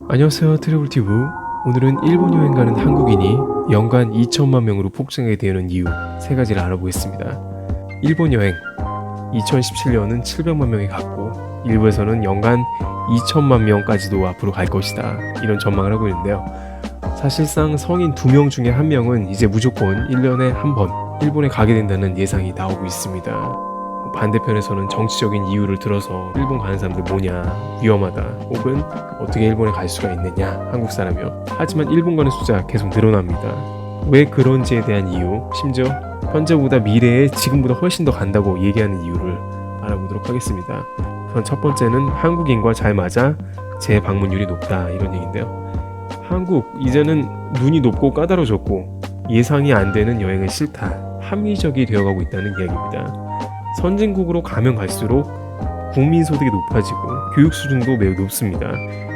안녕하세요, 트래블튜브. 오늘은 일본 여행 가는 한국인이 연간 2천만 명으로 폭증하게 되는 이유 3가지를 알아보겠습니다. 일본 여행 2017년은 700만 명이 갔고 일부에서는 연간 2천만 명까지도 앞으로 갈 것이다, 이런 전망을 하고 있는데요. 사실상 성인 2명 중에 1명은 이제 무조건 1년에 한 번 일본에 가게 된다는 예상이 나오고 있습니다. 반대편에서는 정치적인 이유를 들어서 일본 가는 사람들 뭐냐, 위험하다, 혹은 어떻게 일본에 갈 수가 있느냐, 한국 사람이요. 하지만 일본 가는 숫자 계속 늘어납니다. 왜 그런지에 대한 이유, 심지어 현재보다 미래에 지금보다 훨씬 더 간다고 얘기하는 이유를 알아보도록 하겠습니다. 우선 첫 번째는 한국인과 잘 맞아 재방문율이 높다, 이런 얘기인데요. 한국, 이제는 눈이 높고 까다로워졌고 예상이 안 되는 여행은 싫다, 합리적이 되어가고 있다는 이야기입니다. 선진국으로 가면 갈수록 국민 소득이 높아지고 교육 수준도 매우 높습니다.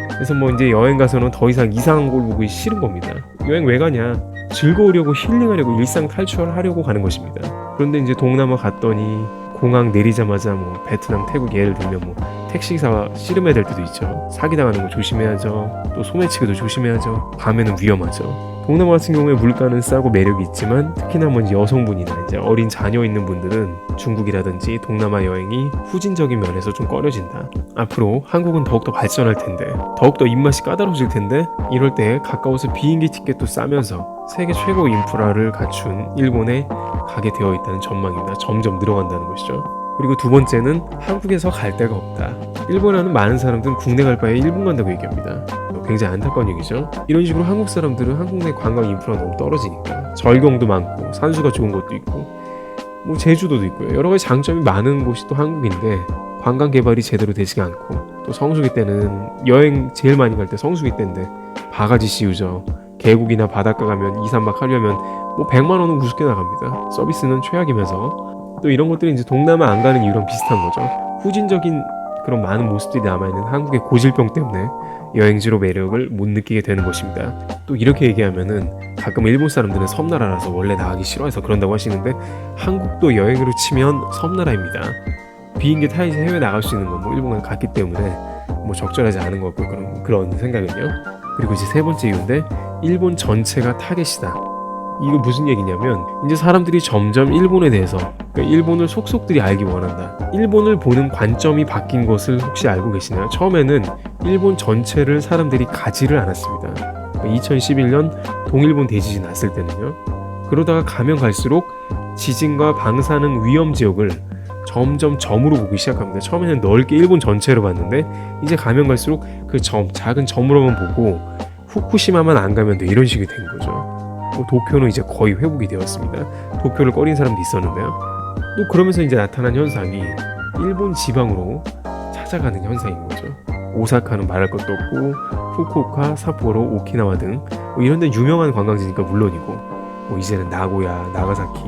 그래서 이제 여행 가서는 더 이상 이상한 걸 보기 싫은 겁니다. 여행 왜 가냐? 즐거우려고, 힐링하려고, 일상 탈출하려고 가는 것입니다. 그런데 이제 동남아 갔더니 공항 내리자마자 베트남, 태국 예를 들면 택시기사가 씨름해야 될 때도 있죠. 사기당하는 거 조심해야죠. 또 소매치기도 조심해야죠. 밤에는 위험하죠. 동남아 같은 경우에 물가는 싸고 매력이 있지만 특히나 여성분이나 이제 어린 자녀 있는 분들은 중국이라든지 동남아 여행이 후진적인 면에서 좀 꺼려진다. 앞으로 한국은 더욱더 발전할 텐데, 더욱더 입맛이 까다로워질 텐데, 이럴 때 가까워서 비행기 티켓도 싸면서 세계 최고 인프라를 갖춘 일본에 가게 되어 있다는 전망입니다. 점점 늘어간다는 것이죠. 그리고 두 번째는 한국에서 갈 데가 없다. 일본에 하는 많은 사람들은 국내 갈 바에 일본 간다고 얘기합니다. 굉장히 안타까운 얘기죠. 이런 식으로 한국 사람들은 한국 내 관광 인프라가 너무 떨어지니까 절경도 많고 산수가 좋은 곳도 있고 제주도도 있고요. 여러 가지 장점이 많은 곳이 또 한국인데 관광 개발이 제대로 되지가 않고, 또 성수기 때는 여행 제일 많이 갈 때 성수기 때인데 바가지 씌우죠. 계곡이나 바닷가 가면 2, 3박 하려면 100만 원은 우습게 나갑니다. 서비스는 최악이면서 또 이런 것들이 이제 동남아 안 가는 이유랑 비슷한 거죠. 후진적인 그런 많은 모습들이 남아있는 한국의 고질병 때문에 여행지로 매력을 못 느끼게 되는 것입니다. 또 이렇게 얘기하면은 가끔 일본 사람들은 섬나라라서 원래 나가기 싫어해서 그런다고 하시는데, 한국도 여행으로 치면 섬나라입니다. 비행기 타야지 해외 나갈 수 있는 건 일본에 갔기 때문에 적절하지 않은 것 같고 그런 생각은요. 그리고 이제 세 번째 이유인데, 일본 전체가 타겟이다. 이거 무슨 얘기냐면 이제 사람들이 점점 일본에 대해서, 그러니까 일본을 속속들이 알기 원한다. 일본을 보는 관점이 바뀐 것을 혹시 알고 계시나요? 처음에는 일본 전체를 사람들이 가지를 않았습니다. 2011년 동일본 대지진 났을 때는요. 그러다가 가면 갈수록 지진과 방사능 위험 지역을 점점 점으로 보기 시작합니다. 처음에는 넓게 일본 전체로 봤는데 이제 가면 갈수록 그 점, 작은 점으로만 보고 후쿠시마만 안 가면 돼, 이런 식이 된 거죠. 도쿄는 이제 거의 회복이 되었습니다. 도쿄를 꺼린 사람도 있었는데요. 또 그러면서 이제 나타난 현상이 일본 지방으로 찾아가는 현상인 거죠. 오사카는 말할 것도 없고 후쿠오카, 삿포로, 오키나와 등 이런 데 유명한 관광지니까 물론이고 이제는 나고야, 나가사키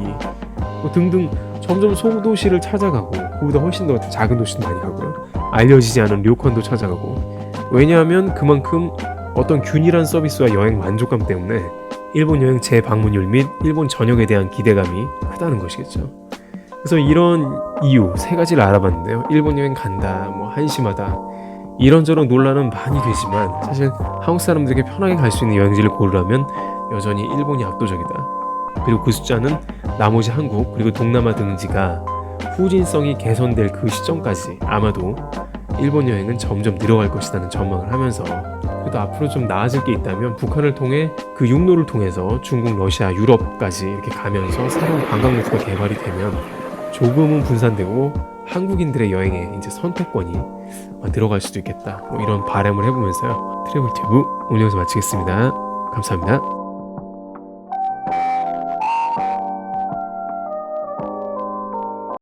등등 점점 소도시를 찾아가고, 그보다 훨씬 더 작은 도시도 많이 가고요. 알려지지 않은 료칸도 찾아가고. 왜냐하면 그만큼 어떤 균일한 서비스와 여행 만족감 때문에 일본 여행 재방문율 및 일본 전역에 대한 기대감이 크다는 것이겠죠. 그래서 이런 이유 3가지를 알아봤는데요. 일본 여행 간다, 한심하다, 이런저런 논란은 많이 되지만 사실 한국 사람들에게 편하게 갈 수 있는 여행지를 고르라면 여전히 일본이 압도적이다. 그리고 그 숫자는 나머지 한국 그리고 동남아 등지가 후진성이 개선될 그 시점까지 아마도 일본 여행은 점점 늘어갈 것이라는 전망을 하면서, 그래도 앞으로 좀 나아질 게 있다면 북한을 통해 그 육로를 통해서 중국, 러시아, 유럽까지 이렇게 가면서 새로운 관광 루트가 개발이 되면 조금은 분산되고 한국인들의 여행에 이제 선택권이 들어갈 수도 있겠다, 이런 바람을 해보면서요. 트래블튜브 오늘 여기서 마치겠습니다. 감사합니다.